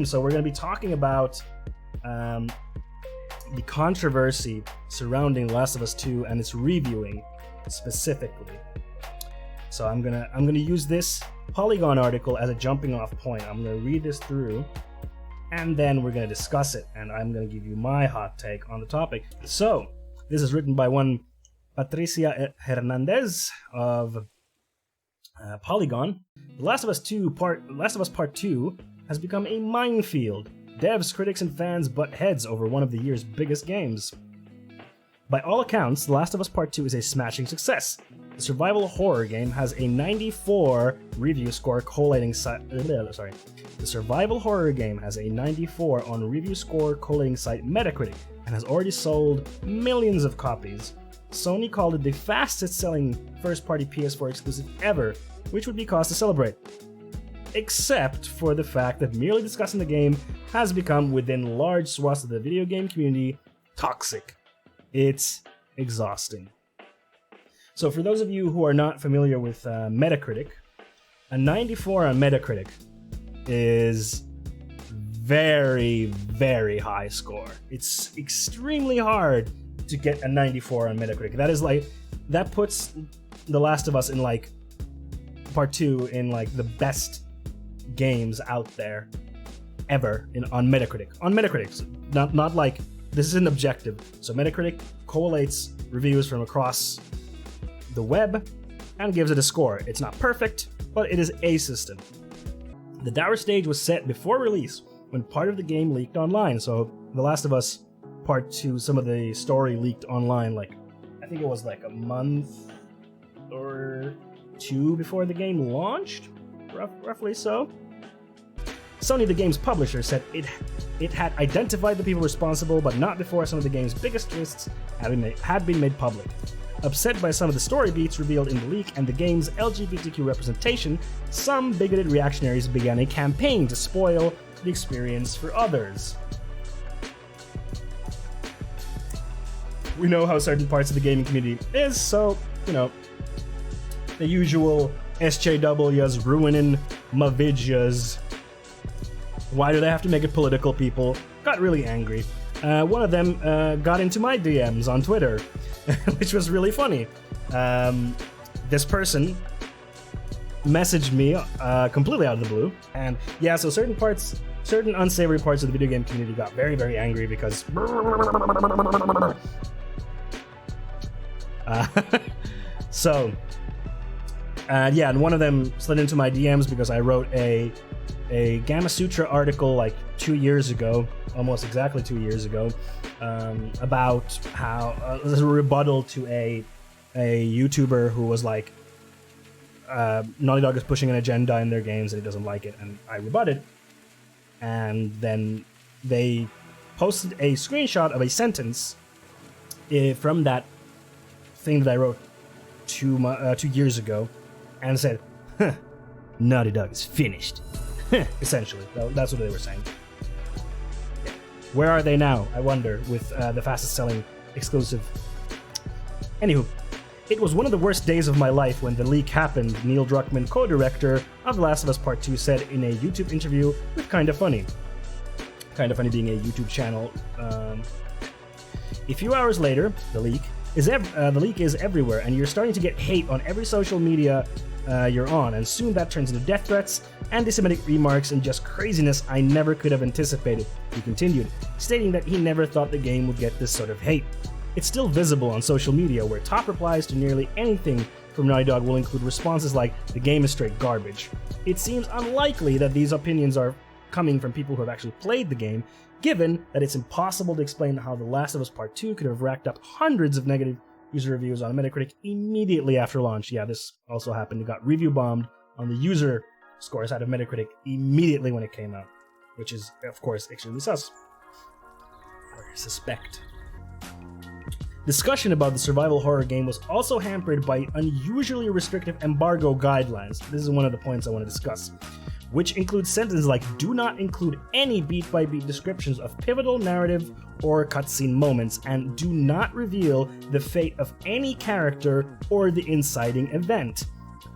So we're going to be talking about the controversy surrounding Last of Us 2 and its reviewing specifically. So I'm gonna use this Polygon article as a jumping off point. I'm gonna read this through, and then we're gonna discuss it, and I'm gonna give you my hot take on the topic. So this is written by one Patricia Hernandez of Polygon. The Last of Us Part 2 has become a minefield. Devs, critics, and fans butt heads over one of the year's biggest games. By all accounts, The Last of Us Part 2 is a smashing success. The survival horror game has a 94 review score collating site. The survival horror game has a 94 on review score collating site Metacritic and has already sold millions of copies. Sony called it the fastest-selling first-party PS4 exclusive ever, which would be cause to celebrate. Except for the fact that merely discussing the game has become, within large swaths of the video game community, toxic. It's exhausting. So for those of you who are not familiar with Metacritic, a 94 on Metacritic is very, very high score. It's extremely hard to get a 94 on Metacritic. That puts The Last of Us in Part 2 in the best games out there ever on Metacritic. On Metacritic, so not like this is an objective. So Metacritic collates reviews from across the web and gives it a score. It's not perfect, but it is a system. The dour stage was set before release when part of the game leaked online. So The Last of Us Part 2, some of the story leaked online I think it was a month or two before the game launched, roughly so. Sony, the game's publisher, said it had identified the people responsible, but not before some of the game's biggest twists had been made public. Upset by some of the story beats revealed in the leak and the game's LGBTQ representation, some bigoted reactionaries began a campaign to spoil the experience for others. We know how certain parts of the gaming community is, so, the usual SJWs ruining my videos. Why do they have to make it political? People got really angry. One of them got into my DMs on Twitter, which was really funny. This person messaged me completely out of the blue, and yeah, so certain unsavory parts of the video game community got very, very angry because and one of them slid into my DMs because I wrote a Gamma Sutra article 2 years ago, almost exactly 2 years ago, about how as a rebuttal to a YouTuber who was Naughty Dog is pushing an agenda in their games and he doesn't like it, and I rebutted, and then they posted a screenshot of a sentence from that thing that I wrote 2 years ago, and said, Naughty Dog is finished. Essentially, that's what they were saying. Where are they now, I wonder, with the fastest selling exclusive? Anywho, it was one of the worst days of my life when the leak happened, Neil Druckmann, co-director of The Last of Us Part 2, said in a YouTube interview with Kinda Funny. Kinda Funny being a YouTube channel. A few hours later, the leak is everywhere, and you're starting to get hate on every social media you're on, and soon that turns into death threats, anti-Semitic remarks, and just craziness I never could have anticipated, he continued, stating that he never thought the game would get this sort of hate. It's still visible on social media, where top replies to nearly anything from Naughty Dog will include responses like, the game is straight garbage. It seems unlikely that these opinions are coming from people who have actually played the game, given that it's impossible to explain how The Last of Us Part 2 could have racked up hundreds of negative user reviews on Metacritic immediately after launch. Yeah, this also happened. It got review bombed on the user score side of Metacritic immediately when it came out, which is, of course, extremely sus. Or suspect. Discussion about the survival horror game was also hampered by unusually restrictive embargo guidelines. This is one of the points I want to discuss, which includes sentences like, do not include any beat-by-beat descriptions of pivotal narrative or cutscene moments, and do not reveal the fate of any character or the inciting event.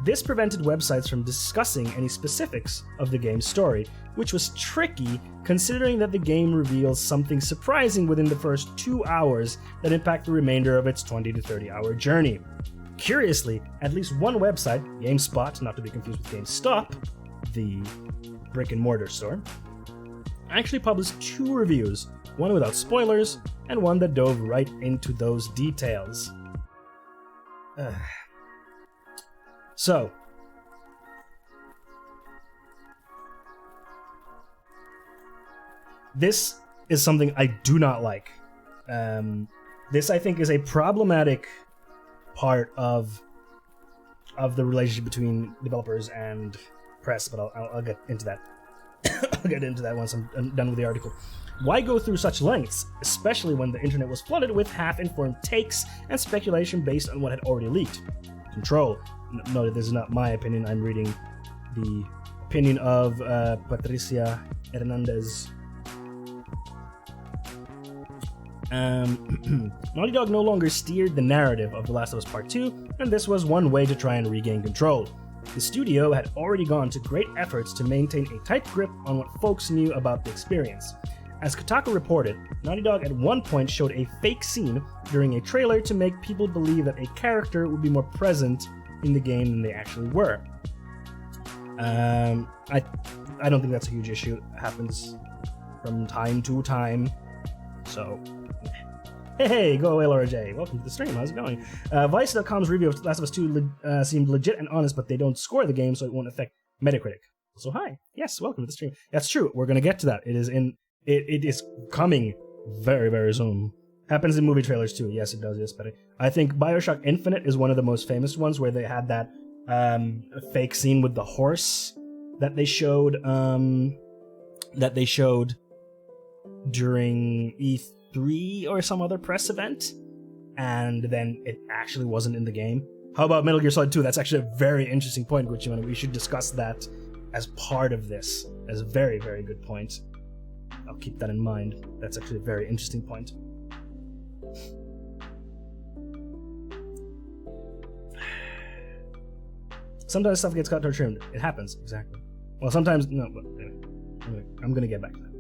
This prevented websites from discussing any specifics of the game's story, which was tricky considering that the game reveals something surprising within the first 2 hours that impact the remainder of its 20 to 30 hour journey. Curiously, at least one website, GameSpot, not to be confused with GameStop, the brick and mortar store, actually published 2 reviews, one without spoilers and one that dove right into those details. So, this is something I do not like. This, I think, is a problematic part of the relationship between developers and press, but I'll get into that. I'll get into that once I'm done with the article. Why go through such lengths, especially when the internet was flooded with half-informed takes and speculation based on what had already leaked? Control. Note, this is not my opinion. I'm reading the opinion of Patricia Hernandez. Naughty Dog no longer steered the narrative of The Last of Us Part 2, and this was one way to try and regain control. The studio had already gone to great efforts to maintain a tight grip on what folks knew about the experience. As Kotaku reported, Naughty Dog at one point showed a fake scene during a trailer to make people believe that a character would be more present in the game than they actually were. I don't think that's a huge issue. It happens from time to time. So, hey, go away, Laura J. Welcome to the stream. How's it going? Vice.com's review of Last of Us 2 seemed legit and honest, but they don't score the game, so it won't affect Metacritic. So, hi. Yes, welcome to the stream. That's true. We're going to get to that. It is coming very, very soon. Happens in movie trailers too. Yes, it does. Yes, but I think BioShock Infinite is one of the most famous ones where they had that fake scene with the horse that they showed during E3 or some other press event, and then it actually wasn't in the game. How about Metal Gear Solid 2? That's actually a very interesting point, which we should discuss that as part of this. As a very, very good point. I'll keep that in mind. That's actually a very interesting point. Sometimes stuff gets cut or trimmed. It happens, exactly. Well, sometimes... No, but anyway, I'm gonna get back to that.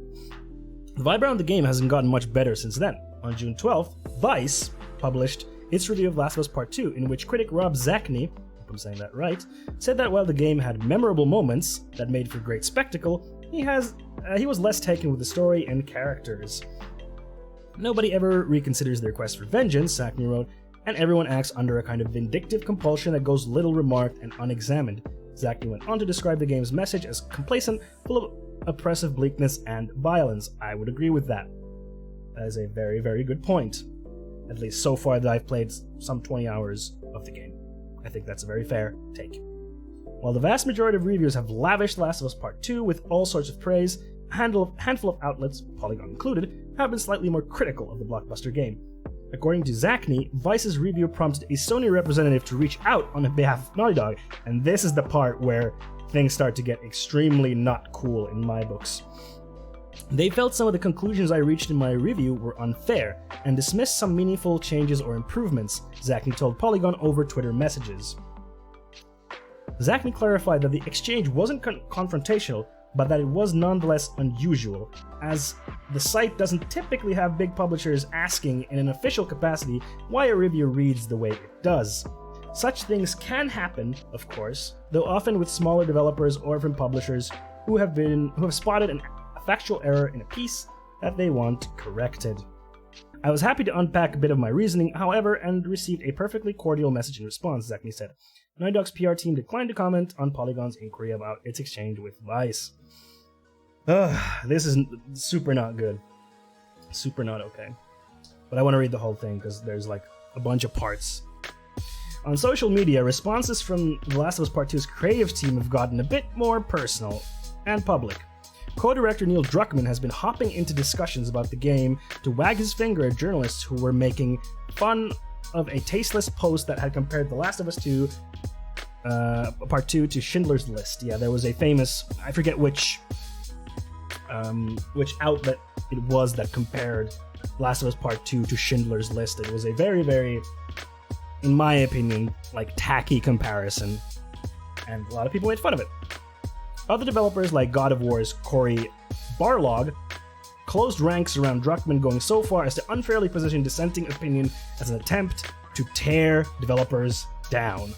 The vibe around the game hasn't gotten much better since then. On June 12th, Vice published its review of Last of Us Part 2, in which critic Rob Zacny, if I'm saying that right, said that while the game had memorable moments that made for great spectacle, he was less taken with the story and characters. Nobody ever reconsiders their quest for vengeance, Zacny wrote, and everyone acts under a kind of vindictive compulsion that goes little remarked and unexamined. Zacny went on to describe the game's message as complacent, full of oppressive bleakness and violence. I would agree with that. That is a very, very good point. At least so far that I've played some 20 hours of the game. I think that's a very fair take. While the vast majority of reviewers have lavished The Last of Us Part 2 with all sorts of praise, a handful of outlets, Polygon included, have been slightly more critical of the blockbuster game. According to Zacny, Vice's review prompted a Sony representative to reach out on behalf of Naughty Dog, and this is the part where things start to get extremely not cool in my books. They felt some of the conclusions I reached in my review were unfair, and dismissed some meaningful changes or improvements, Zacny told Polygon over Twitter messages. Zacny clarified that the exchange wasn't confrontational, but that it was nonetheless unusual, as the site doesn't typically have big publishers asking in an official capacity why a review reads the way it does. Such things can happen, of course, though often with smaller developers or from publishers who have spotted a factual error in a piece that they want corrected. I was happy to unpack a bit of my reasoning, however, and received a perfectly cordial message in response, Zacny said. Naughty Dog's PR team declined to comment on Polygon's inquiry about its exchange with Vice. This is super not good. Super not okay. But I want to read the whole thing because there's like a bunch of parts. On social media, responses from The Last of Us Part 2's creative team have gotten a bit more personal and public. Co-director Neil Druckmann has been hopping into discussions about the game to wag his finger at journalists who were making fun of a tasteless post that had compared The Last of Us 2 Part 2 to Schindler's List. Yeah, there was a famous, I forget which outlet it was that compared Last of Us Part 2 to Schindler's List. It was a very, very, in my opinion, like tacky comparison, and a lot of people made fun of it. Other developers like God of War's Cory Barlog closed ranks around Druckmann, going so far as to unfairly position dissenting opinion as an attempt to tear developers down.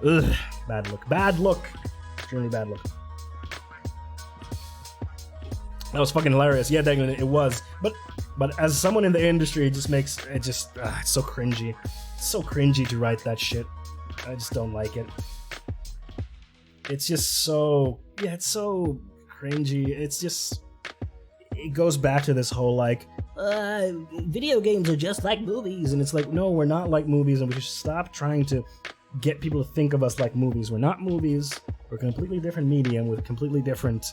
Ugh, bad look. Bad look. Extremely bad look. That was fucking hilarious. Yeah, dang it was. But as someone in the industry, it just makes it just it's so cringy. It's so cringy to write that shit. I just don't like it. It's just so it's so cringy. It's just it goes back to this whole like video games are just like movies, and it's like no, we're not like movies, and we should stop trying to get people to think of us like movies. We're not movies. We're a completely different medium with completely different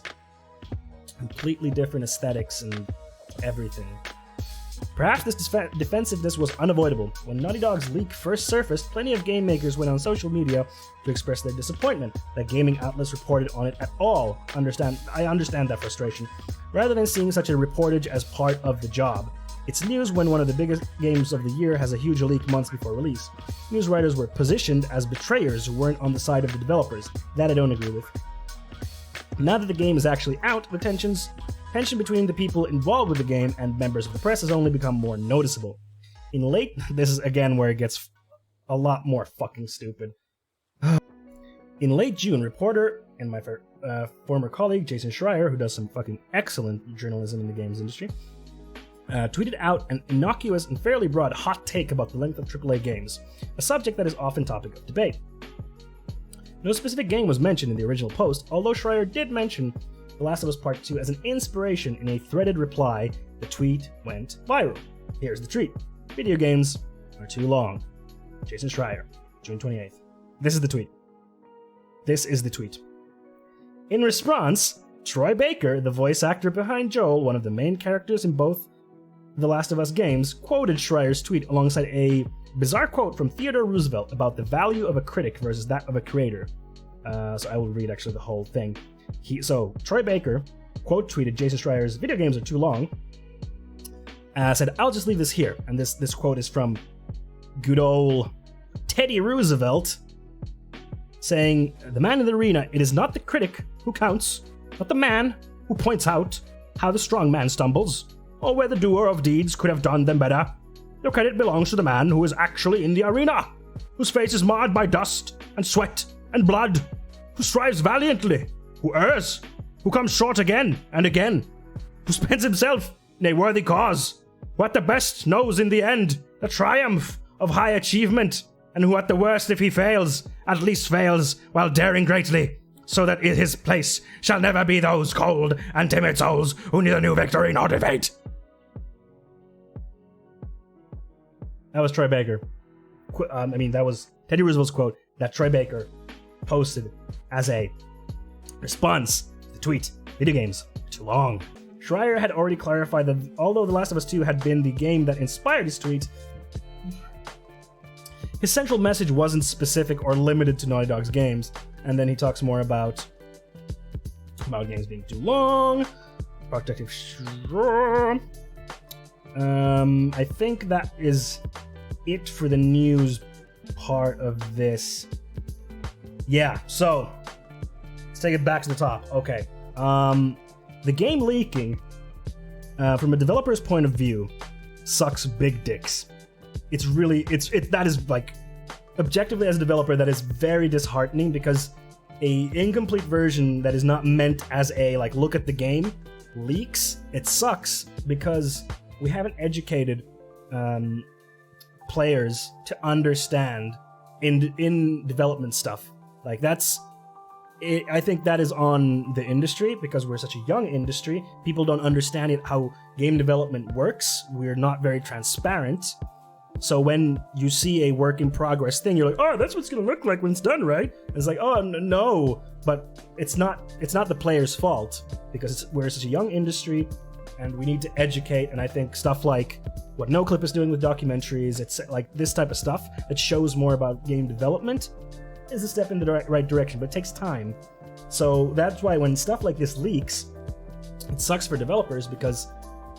aesthetics and everything. Perhaps this defensiveness was unavoidable. When Naughty Dog's leak first surfaced, plenty of game makers went on social media to express their disappointment that gaming outlets reported on it at all. I understand that frustration. Rather than seeing such a reportage as part of the job. It's news when one of the biggest games of the year has a huge leak months before release. News writers were positioned as betrayers who weren't on the side of the developers. That I don't agree with. Now that the game is actually out, the tension between the people involved with the game and members of the press has only become more noticeable. This is again where it gets a lot more fucking stupid. In late June, reporter and my former colleague Jason Schreier, who does some fucking excellent journalism in the games industry, tweeted out an innocuous and fairly broad hot take about the length of AAA games, a subject that is often topic of debate. No specific game was mentioned in the original post, although Schreier did mention The Last of Us Part 2 as an inspiration in a threaded reply. The tweet went viral. Here's the tweet. Video games are too long. Jason Schreier, June 28th. This is the tweet. This is the tweet. In response, Troy Baker, the voice actor behind Joel, one of the main characters in both The Last of Us games, quoted Schreier's tweet alongside a bizarre quote from Theodore Roosevelt about the value of a critic versus that of a creator. So I will read actually the whole thing. Troy Baker quote tweeted Jason Schreier's video games are too long. Said, I'll just leave this here. And this quote is from good old Teddy Roosevelt saying, the man in the arena, it is not the critic who counts, but the man who points out how the strong man stumbles, or where the doer of deeds could have done them better. The credit belongs to the man who is actually in the arena, whose face is marred by dust and sweat and blood, who strives valiantly, who errs, who comes short again and again, who spends himself in a worthy cause, who at the best knows in the end the triumph of high achievement, and who at the worst, if he fails, at least fails while daring greatly, so that his place shall never be those cold and timid souls who neither knew victory nor defeat. That was Troy Baker. That was Teddy Roosevelt's quote that Troy Baker posted as a response to the tweet. Video games are too long. Schreier had already clarified that although The Last of Us 2 had been the game that inspired his tweet, his central message wasn't specific or limited to Naughty Dog's games. And then he talks more about games being too long, protective. I think that is it for the news part of this. Yeah, so let's take it back to the top. Okay. The game leaking, from a developer's point of view, sucks big dicks. That is like, objectively as a developer, that is very disheartening because a incomplete version that is not meant as a like look at the game leaks. It sucks because we haven't educated players to understand in development stuff. Like I think that is on the industry because we're such a young industry. People don't understand how game development works. We're not very transparent. So when you see a work in progress thing, you're like, oh, that's what it's gonna look like when it's done, right? And it's like, oh no, but it's not the player's fault because we're such a young industry and we need to educate. And I think stuff like what NoClip is doing with documentaries, it's like this type of stuff that shows more about game development is a step in the right direction, but it takes time. So that's why when stuff like this leaks, it sucks for developers because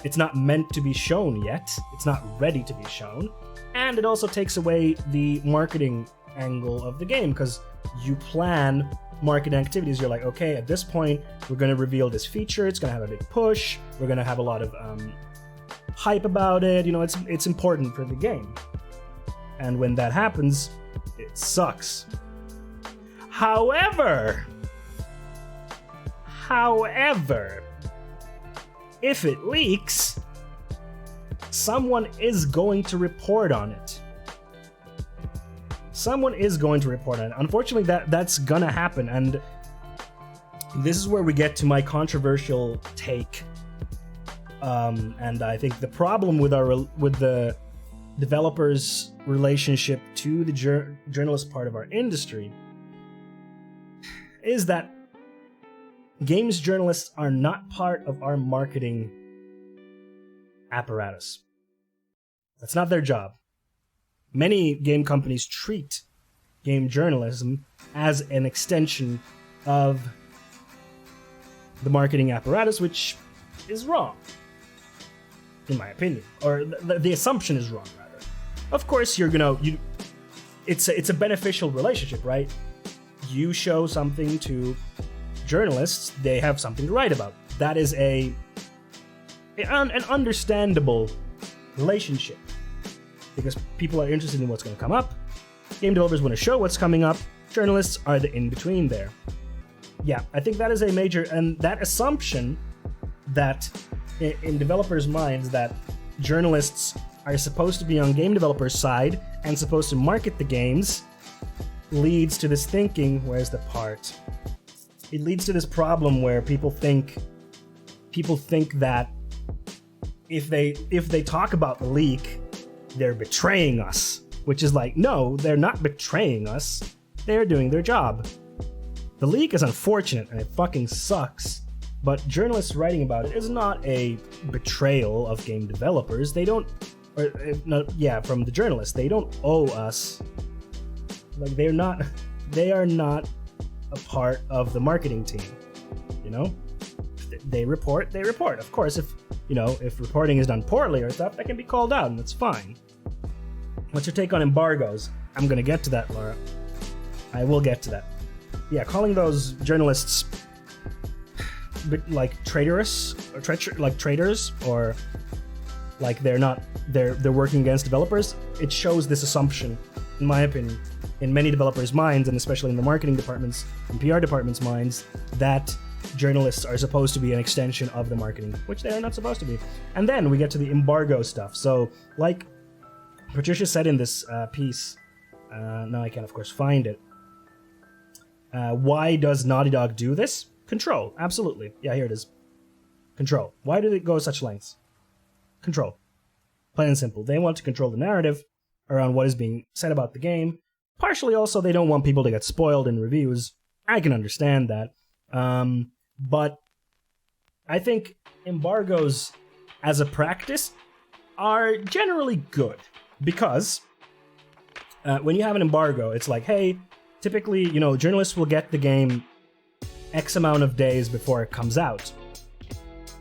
it's not meant to be shown yet. It's not ready to be shown. And it also takes away the marketing angle of the game because you plan marketing activities. You're like, okay, at this point, we're going to reveal this feature. It's going to have a big push. We're going to have a lot of hype about it. You know, it's important for the game. And when that happens, it sucks. However, if it leaks, someone is going to report on it. Someone is going to report on it. Unfortunately, that's gonna happen, and this is where we get to my controversial take. And I think the problem with the developers' relationship to the journalist part of our industry is that games journalists are not part of our marketing apparatus. That's not their job. Many game companies treat game journalism as an extension of the marketing apparatus, which is wrong, in my opinion. Or the assumption is wrong, rather. Of course, it's a beneficial relationship, right? You show something to journalists, they have something to write about. That is an understandable relationship, because people are interested in what's going to come up. Game developers want to show what's coming up. Journalists are the in-between there. Yeah, I think that is a major, and that assumption that in developers' minds that journalists are supposed to be on game developers' side and supposed to market the games leads to this thinking, where's the part? It leads to this problem where people think that if they talk about the leak, they're betraying us, which is like, no, they're not betraying us. They're doing their job. The leak is unfortunate and it fucking sucks, but journalists writing about it is not a betrayal of game developers. They don't, from the journalists, they don't owe us. Like, they are not a part of the marketing team, you know? They report. Of course, if reporting is done poorly or stuff, that can be called out, and that's fine. What's your take on embargoes? I'm gonna get to that, Laura. I will get to that. Yeah, calling those journalists like traitorous, or like traitors, or like they're working against developers. It shows this assumption, in my opinion, in many developers' minds, and especially in the marketing departments and PR departments' minds, that journalists are supposed to be an extension of the marketing, which they are not supposed to be. And then we get to the embargo stuff. So, like Patricia said in this piece, now I can of course find it. Why does Naughty Dog do this? Control, absolutely. Yeah, here it is. Control. Why do they go such lengths? Control. Plain and simple. They want to control the narrative around what is being said about the game. Partially also, they don't want people to get spoiled in reviews. I can understand that. But I think embargoes as a practice are generally good, because when you have an embargo, it's like, hey, typically, journalists will get the game X amount of days before it comes out.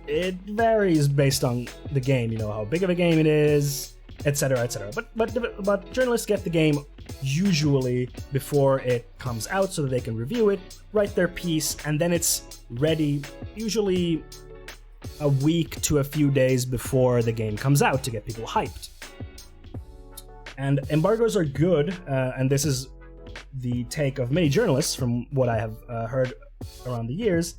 It varies based on the game, how big of a game it is, etc., etc. But journalists get the game usually before it comes out so that they can review it, write their piece, and then it's ready usually a week to a few days before the game comes out to get people hyped. And embargoes are good, and this is the take of many journalists from what I have heard around the years,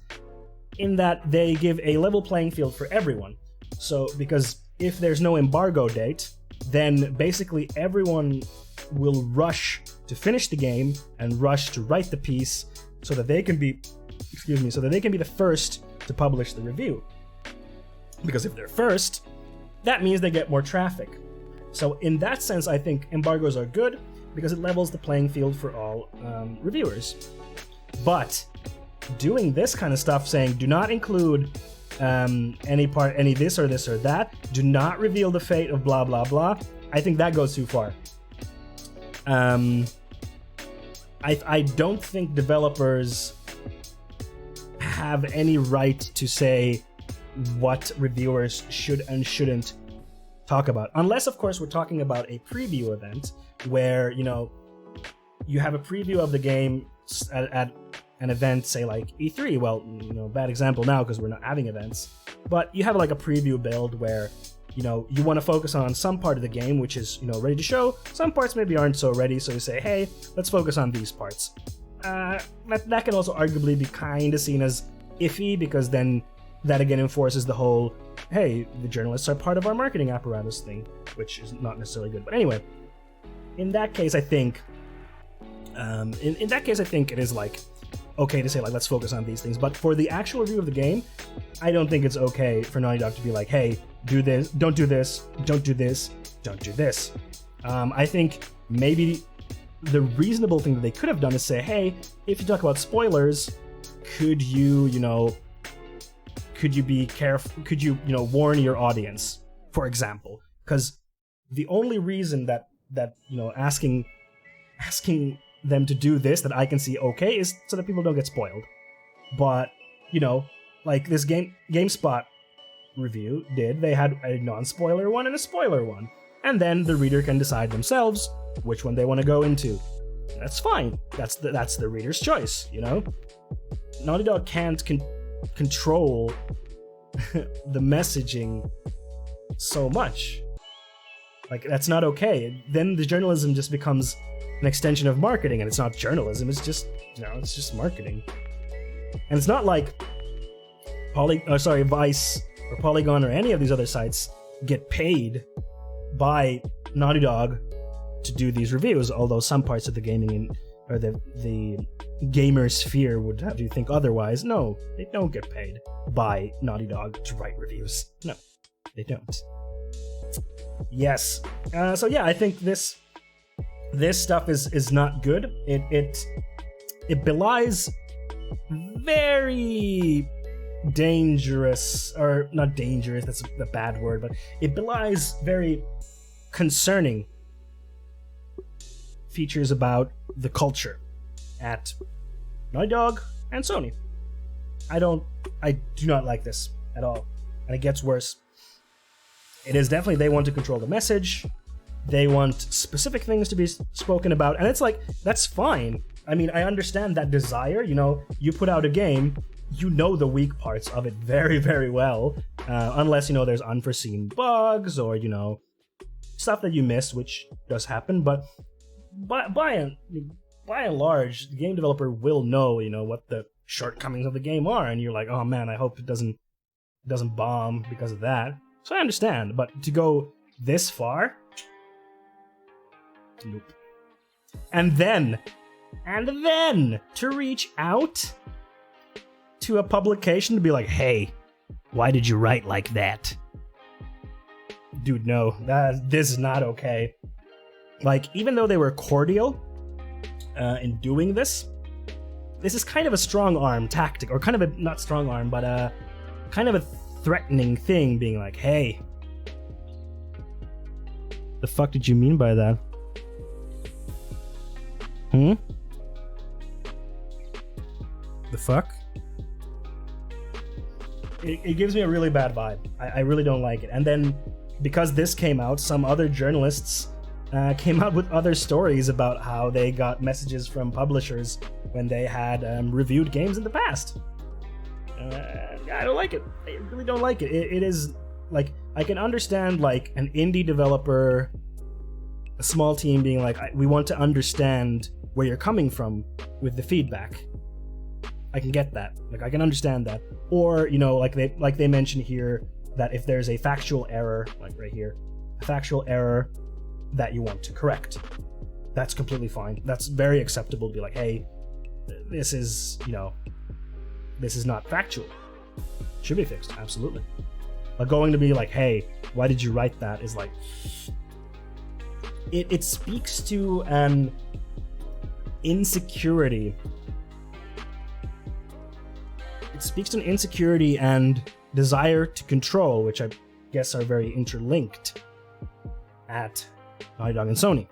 in that they give a level playing field for everyone. So, because if there's no embargo date, then basically everyone will rush to finish the game and rush to write the piece so that they can be the first to publish the review. Because if they're first, that means they get more traffic. So in that sense, I think embargoes are good because it levels the playing field for all reviewers. But doing this kind of stuff, saying do not include any this or that, do not reveal the fate of blah blah blah, I think that goes too far. I don't think developers have any right to say what reviewers should and shouldn't talk about, unless of course we're talking about a preview event where you have a preview of the game an event, say like E3. Well, bad example now because we're not having events, but you have like a preview build where you want to focus on some part of the game which is ready to show. Some parts maybe aren't so ready, so you say, hey, let's focus on these parts. That can also arguably be kind of seen as iffy, because then that again enforces the whole, hey, the journalists are part of our marketing apparatus thing, which is not necessarily good. But anyway, in that case, I think it is like okay to say like let's focus on these things. But for the actual review of the game, I don't think it's okay for Naughty Dog to be like, hey, do this, don't do this, don't do this, don't do this. I think maybe the reasonable thing that they could have done is say, hey, if you talk about spoilers, could you be careful? Could you warn your audience, for example? Because the only reason that asking them to do this that I can see okay is so that people don't get spoiled. But like this GameSpot review did, they had a non-spoiler one and a spoiler one, and then the reader can decide themselves which one they want to go into. That's fine. That's the reader's choice. Naughty Dog can't control the messaging so much. Like, that's not okay. Then the journalism just becomes an extension of marketing, and it's not journalism. It's just it's just marketing. And it's not like Vice or Polygon or any of these other sites get paid by Naughty Dog to do these reviews, although some parts of the gaming or the gamer sphere would have you think otherwise. No, they don't get paid by Naughty Dog to write reviews. No, they don't. Yes. So yeah, I think this stuff is not good. It belies very dangerous, or not dangerous, that's a bad word, but it belies very concerning features about the culture at Naughty Dog and Sony. I do not like this at all, and it gets worse. It is definitely, they want to control the message, they want specific things to be spoken about, and it's like, that's fine. I mean, I understand that desire. You put out a game, the weak parts of it very, very well, unless there's unforeseen bugs or stuff that you miss, which does happen. But by and large, the game developer will know what the shortcomings of the game are, and you're like, oh man, I hope it doesn't bomb because of that. So I understand, but to go this far, nope. And then to reach out to a publication to be like, hey, why did you write like that? Dude, no, this is not okay. Like, even though they were cordial in doing this is kind of a strong arm tactic, or kind of a, not strong arm, but kind of a threatening thing, being like, hey, the fuck did you mean by that? The fuck? It gives me a really bad vibe. I really don't like it. And then, because this came out, some other journalists came out with other stories about how they got messages from publishers when they had reviewed games in the past. I don't like it. I really don't like it. It is, like, I can understand, like, an indie developer, a small team being like, we want to understand where you're coming from with the feedback. I can get that. Like, I can understand that. Or, like they mention here, that if there's a factual error, like right here, a factual error that you want to correct, that's completely fine. That's very acceptable to be like, hey, this is, this is not factual. Should be fixed, absolutely. But going to be like, hey, why did you write that, is like, it speaks to an insecurity. It speaks to an insecurity and desire to control, which I guess are very interlinked at Naughty Dog and Sony.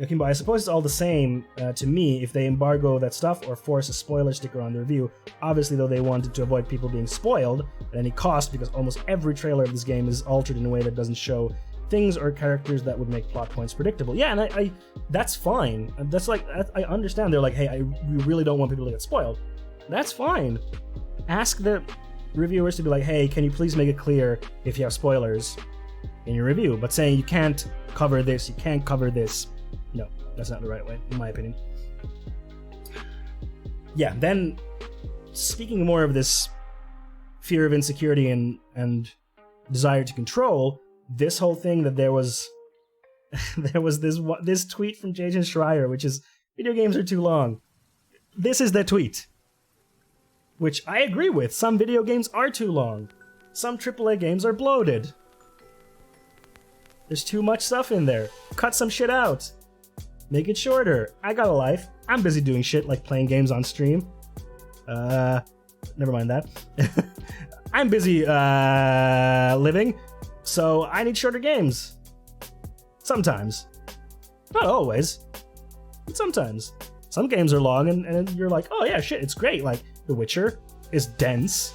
Yokimbo, I suppose it's all the same to me if they embargo that stuff or force a spoiler sticker on the review. Obviously, though, they wanted to avoid people being spoiled at any cost because almost every trailer of this game is altered in a way that doesn't show things or characters that would make plot points predictable. Yeah, and I that's fine. That's like, I understand. They're like, hey, we really don't want people to get spoiled. That's fine. Ask the reviewers to be like, hey, can you please make it clear if you have spoilers in your review? But saying you can't cover this, you can't cover this, no, that's not the right way, in my opinion. Yeah, then, speaking more of this fear of insecurity and desire to control, this whole thing that there was this tweet from Jason Schreier, which is, video games are too long. This is the tweet. Which I agree with. Some video games are too long. Some AAA games are bloated. There's too much stuff in there. Cut some shit out. Make it shorter. I got a life. I'm busy doing shit like playing games on stream. Never mind that. I'm busy living, so I need shorter games. Sometimes. Not always. But sometimes. Some games are long and you're like, oh yeah, shit, it's great. Like, The Witcher is dense,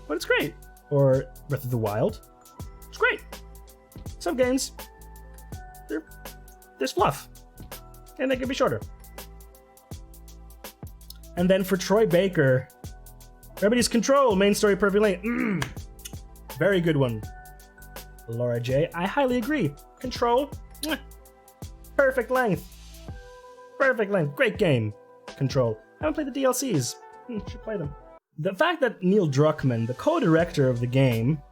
but it's great. Or Breath of the Wild. It's great. Some games, there's fluff. And they can be shorter. And then for Troy Baker, Remedy's Control, main story perfectly. Very good one. Laura J, I highly agree. Control, perfect length. Perfect length, great game. Control. I haven't played the DLCs. Should play them. The fact that Neil Druckmann, the co-director of the game,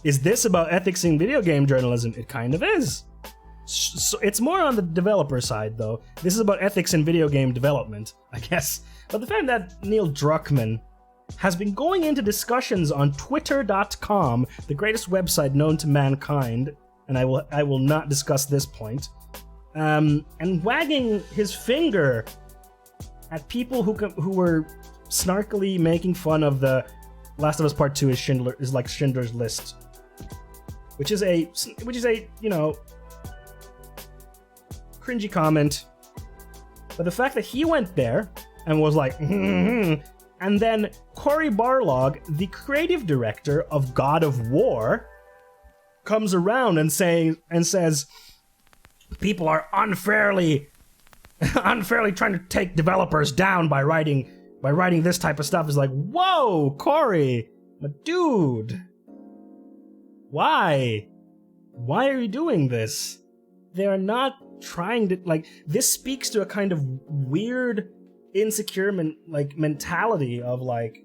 is this about ethics in video game journalism? It kind of is. So it's more on the developer side, though. This is about ethics in video game development, I guess. But the fact that Neil Druckmann has been going into discussions on Twitter.com, the greatest website known to mankind, and I will not discuss this point, and wagging his finger at people who were snarkily making fun of the Last of Us Part 2 is like Schindler's List, which is a cringy comment. But the fact that he went there and was like, and then Cory Barlog, the creative director of God of War, comes around and says people are unfairly trying to take developers down by writing this type of stuff. Is like, whoa, Cory, but dude, why are you doing this? They're not trying to, like, this speaks to a kind of weird insecure mentality of like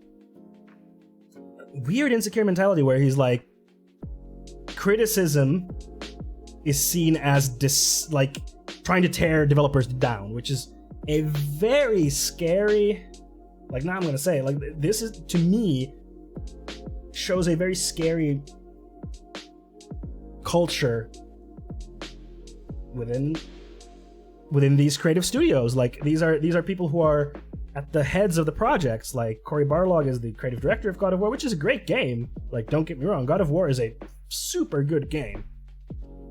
where he's like, criticism is seen as trying to tear developers down, which is a very scary, like, now I'm gonna say, like, this is, to me, shows a very scary culture within these creative studios. Like, these are people who are at the heads of the projects. Like, Cory Barlog is the creative director of God of War, which is a great game. Like, don't get me wrong, God of War is a super good game.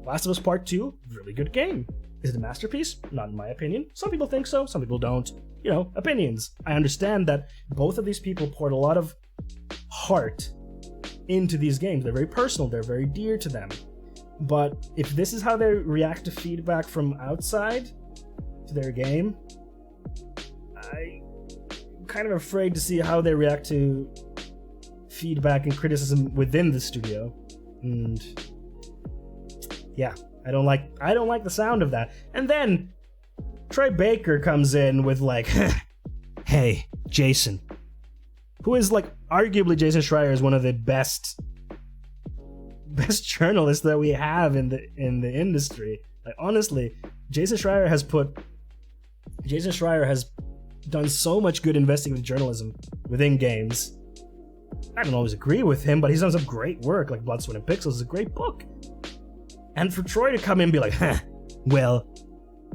Last of Us Part 2, really good game. Is it a masterpiece? Not in my opinion. Some people think so, some people don't. You know, opinions. I understand that both of these people poured a lot of heart into these games. They're very personal, they're very dear to them. But if this is how they react to feedback from outside to their game, I'm kind of afraid to see how they react to feedback and criticism within the studio. And yeah, I don't like the sound of that. And then Troy Baker comes in with like, hey, Jason, who is like, arguably Jason Schreier is one of the best journalists that we have in the industry. Like, honestly, Jason Schreier has done so much good investigative journalism within games. I don't always agree with him, but he's done some great work. Like Blood, Sweat, and Pixels is a great book. And for Troy to come in and be like, well,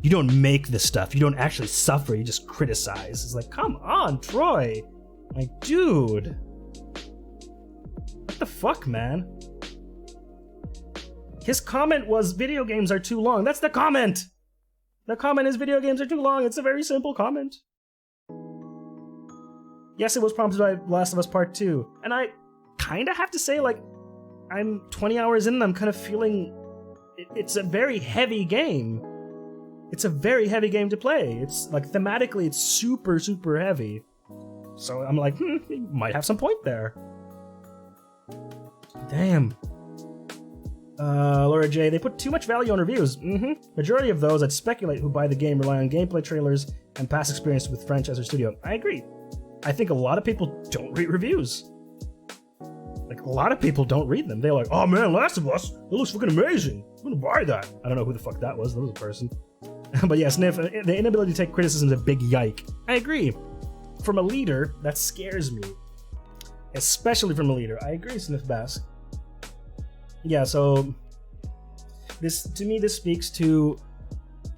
you don't make this stuff, you don't actually suffer, you just criticize. It's like, come on, Troy. Like, dude. What the fuck, man? His comment was, video games are too long. That's the comment! The comment is video games are too long. It's a very simple comment. Yes, it was prompted by Last of Us Part 2. And I kind of have to say, like, I'm 20 hours in and I'm kind of feeling... It's a very heavy game. It's a very heavy game to play. It's, like, thematically, it's super, super heavy. So I'm like, you might have some point there. Damn. Laura J, they put too much value on reviews. Majority of those, I'd speculate, who buy the game rely on gameplay trailers and past experience with franchise or studio. I agree. I think a lot of people don't read reviews. Like, a lot of people don't read them. They're like, oh man, Last of Us, it looks fucking amazing. I'm gonna buy that. I don't know who the fuck that was. That was a person. But yeah, Sniff, the inability to take criticism is a big yike. I agree. From a leader, that scares me. Especially from a leader. I agree, Sniff Bask. Yeah, so this, to me, this speaks to,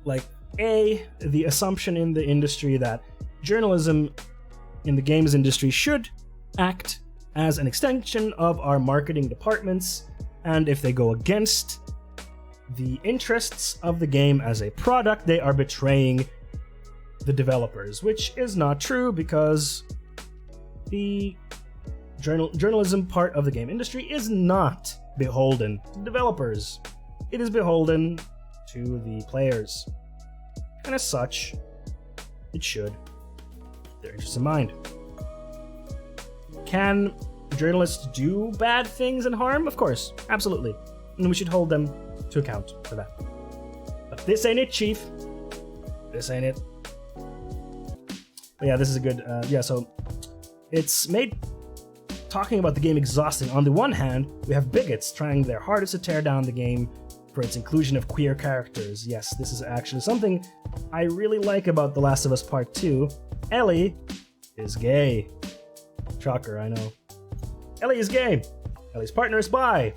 like, the assumption in the industry that journalism in the games industry should act as an extension of our marketing departments, and if they go against the interests of the game as a product, they are betraying the developers, which is not true because the journalism part of the game industry is not beholden to developers. It is beholden to the players. And as such, it should keep their interests in mind. Can journalists do bad things and harm? Of course, absolutely. And we should hold them to account for that. But this ain't it, Chief. This ain't it. But yeah, this is a good, so it's made talking about the game exhausting. On the one hand, we have bigots trying their hardest to tear down the game for its inclusion of queer characters. Yes, this is actually something I really like about The Last of Us Part 2. Ellie is gay. Shocker, I know. Ellie is gay. Ellie's partner is bi.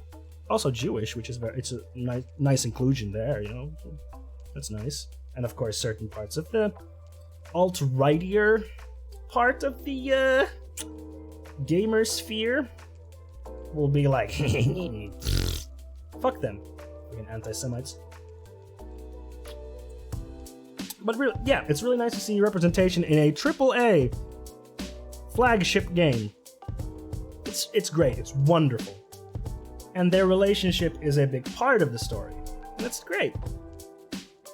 Also Jewish, which is it's a nice inclusion there, you know. That's nice. And of course, certain parts of the alt-rightier part of the gamer sphere will be like, fuck them, fucking anti-Semites. But really, yeah, it's really nice to see representation in a AAA flagship game. It's great, it's wonderful. And their relationship is a big part of the story. And that's great.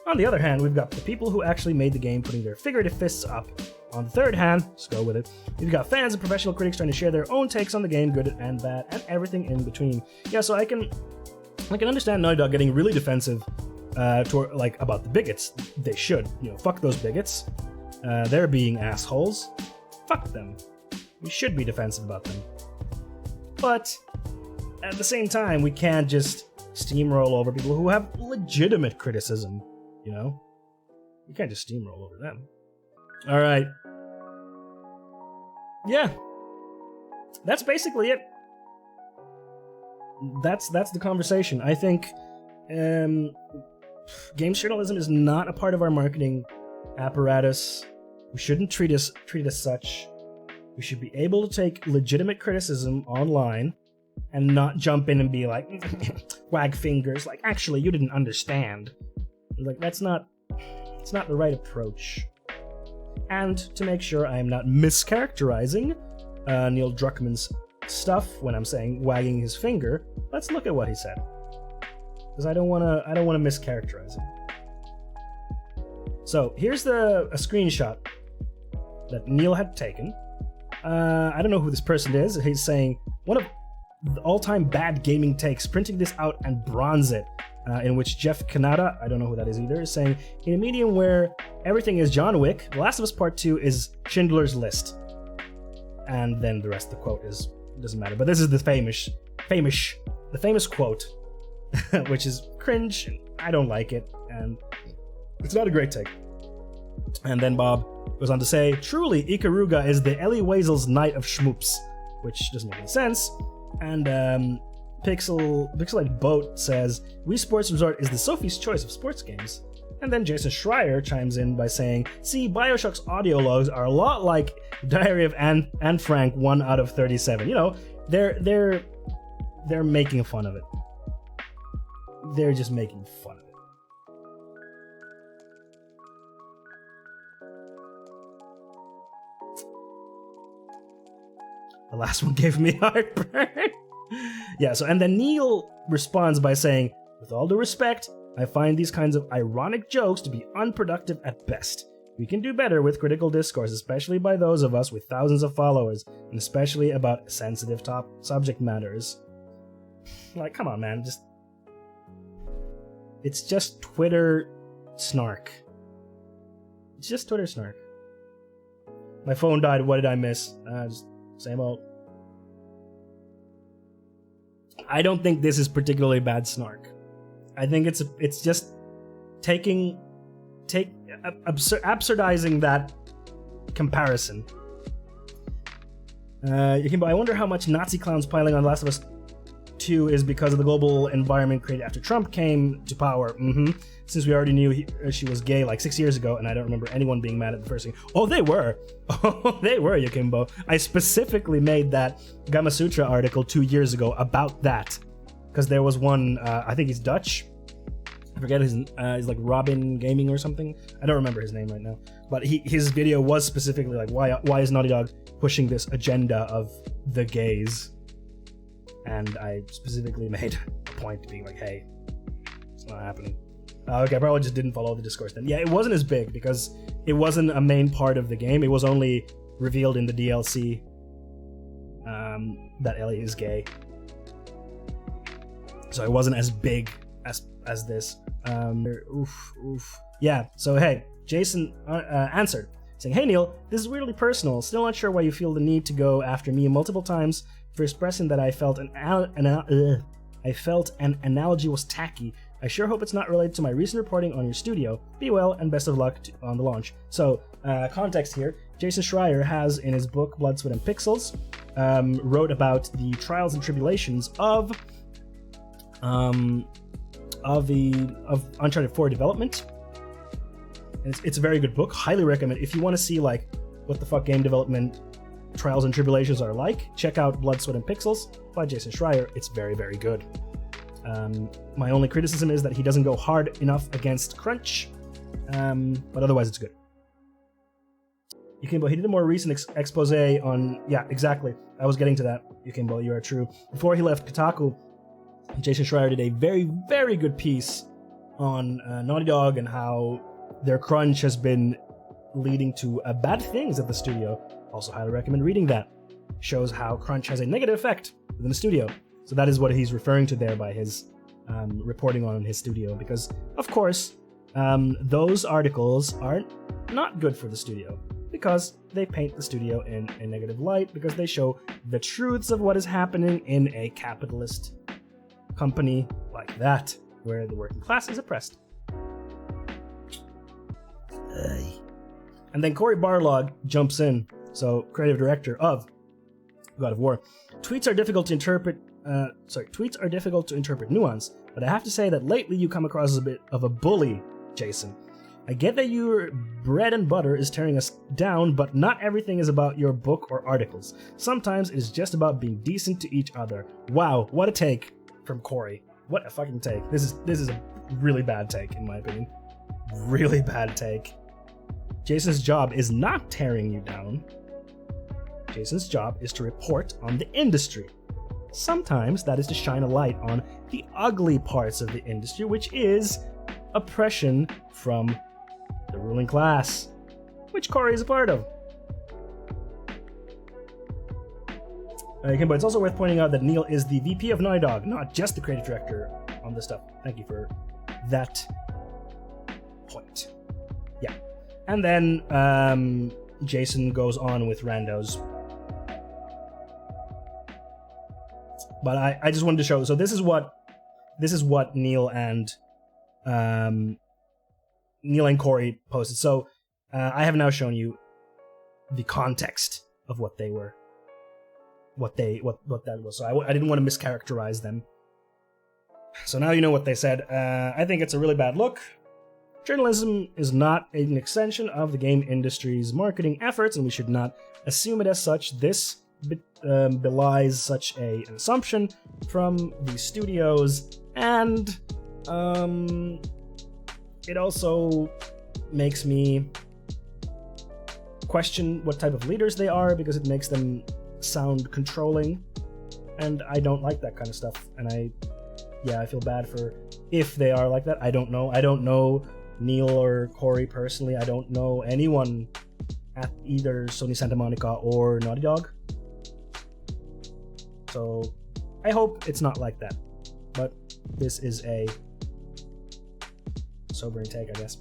On the other hand, we've got the people who actually made the game putting their figurative fists up. On the third hand, let's go with it, we've got fans and professional critics trying to share their own takes on the game, good and bad, and everything in between. Yeah, so I can understand Naughty Dog getting really defensive about the bigots. They should. You know, fuck those bigots. They're being assholes. Fuck them. We should be defensive about them. But at the same time, we can't just steamroll over people who have legitimate criticism, you know? We can't just steamroll over them. Alright. Yeah. That's basically it. That's the conversation. I think games journalism is not a part of our marketing apparatus. We shouldn't treat it as such. We should be able to take legitimate criticism online and not jump in and be like, wag fingers, like, actually, you didn't understand. Like, it's not the right approach. And to make sure I am not mischaracterizing Neil Druckmann's stuff when I'm saying wagging his finger, let's look at what he said. Because I don't want to mischaracterize him. So here's a screenshot that Neil had taken. I don't know who this person is. He's saying, one of the all-time bad gaming takes, printing this out and bronze it, in which Jeff Kanata, I don't know who that is either, is saying, in a medium where everything is John Wick, The Last of Us Part 2 is Schindler's List. And then the rest of the quote doesn't matter. But this is the famous quote, which is cringe. I don't like it, and it's not a great take. And then Bob goes on to say, truly, Ikaruga is the Ellie Weasel's Knight of Schmoops, which doesn't make any sense. And Pixelite Boat says, Wii Sports Resort is the Sophie's choice of sports games. And then Jason Schreier chimes in by saying, see, Bioshock's audio logs are a lot like Diary of Anne Frank 1 out of 37. You know, they're making fun of it. They're just making fun of it. The last one gave me heartburn. Yeah, so, and then Neil responds by saying, with all due respect, I find these kinds of ironic jokes to be unproductive at best. We can do better with critical discourse, especially by those of us with thousands of followers, and especially about sensitive subject matters. Like, come on, man, it's just Twitter snark. It's just Twitter snark. My phone died, what did I miss? Just same old. I don't think this is particularly bad snark. I think it's just absurdizing that comparison. I wonder how much Nazi clowns piling on The Last of Us 2 is because of the global environment created after Trump came to power. Since we already knew she was gay like 6 years ago, and I don't remember anyone being mad at the first thing. Oh, they were. Oh, they were, Yukimbo. I specifically made that Gamasutra article 2 years ago about that. Because there was one, I think he's Dutch. I forget he's like Robin Gaming or something. I don't remember his name right now. But his video was specifically like, why is Naughty Dog pushing this agenda of the gays? And I specifically made a point to be like, hey, it's not happening. Okay, I probably just didn't follow the discourse then. Yeah, it wasn't as big because it wasn't a main part of the game. It was only revealed in the DLC that Ellie is gay. So it wasn't as big as this. Yeah, so hey, Jason answered, saying, hey Neil, this is weirdly personal. Still not sure why you feel the need to go after me multiple times for expressing that I felt an analogy was tacky. I sure hope it's not related to my recent reporting on your studio. Be well, and best of luck on the launch. So, context here. Jason Schreier has, in his book, Blood, Sweat, and Pixels, wrote about the trials and tribulations of Uncharted 4 development. And it's a very good book. Highly recommend. If you want to see, like, what the fuck game development trials and tribulations are like, check out Blood, Sweat, and Pixels by Jason Schreier. It's very, very good. My only criticism is that he doesn't go hard enough against crunch, but otherwise it's good. Yukimbo, he did a more recent expose on... Yeah, exactly. I was getting to that, Yukimbo, you are true. Before he left Kotaku, Jason Schreier did a very, very good piece on Naughty Dog and how their crunch has been leading to bad things at the studio. Also highly recommend reading that. Shows how crunch has a negative effect within the studio. So that is what he's referring to there by his reporting on his studio, because, of course, those articles are not good for the studio, because they paint the studio in a negative light, because they show the truths of what is happening in a capitalist company like that, where the working class is oppressed. And then Cory Barlog jumps in, so creative director of God of War. Tweets are difficult to interpret nuance, but I have to say that lately you come across as a bit of a bully, Jason. I get that your bread and butter is tearing us down, but not everything is about your book or articles. Sometimes it is just about being decent to each other. Wow, what a take from Cory. What a fucking take. This is a really bad take, in my opinion. Really bad take. Jason's job is not tearing you down. Jason's job is to report on the industry. Sometimes that is to shine a light on the ugly parts of the industry, which is oppression from the ruling class, which Cory is a part of. But it's also worth pointing out that Neil is the VP of Naughty Dog, not just the creative director on this stuff. Thank you for that point. Yeah. And then Jason goes on with randos. But I just wanted to show. So this is what Neil and Cory posted. So I have now shown you the context of what they were, what that was. So I didn't want to mischaracterize them. So now you know what they said. I think it's a really bad look. Journalism is not an extension of the game industry's marketing efforts, and we should not assume it as such. This belies such an assumption from the studios, and it also makes me question what type of leaders they are, because it makes them sound controlling, and I don't like that kind of stuff. And I feel bad for if they are like that. I don't know Neil or Corey personally. I don't know anyone at either Sony Santa Monica or Naughty Dog. So I hope it's not like that. But this is a sobering take, I guess.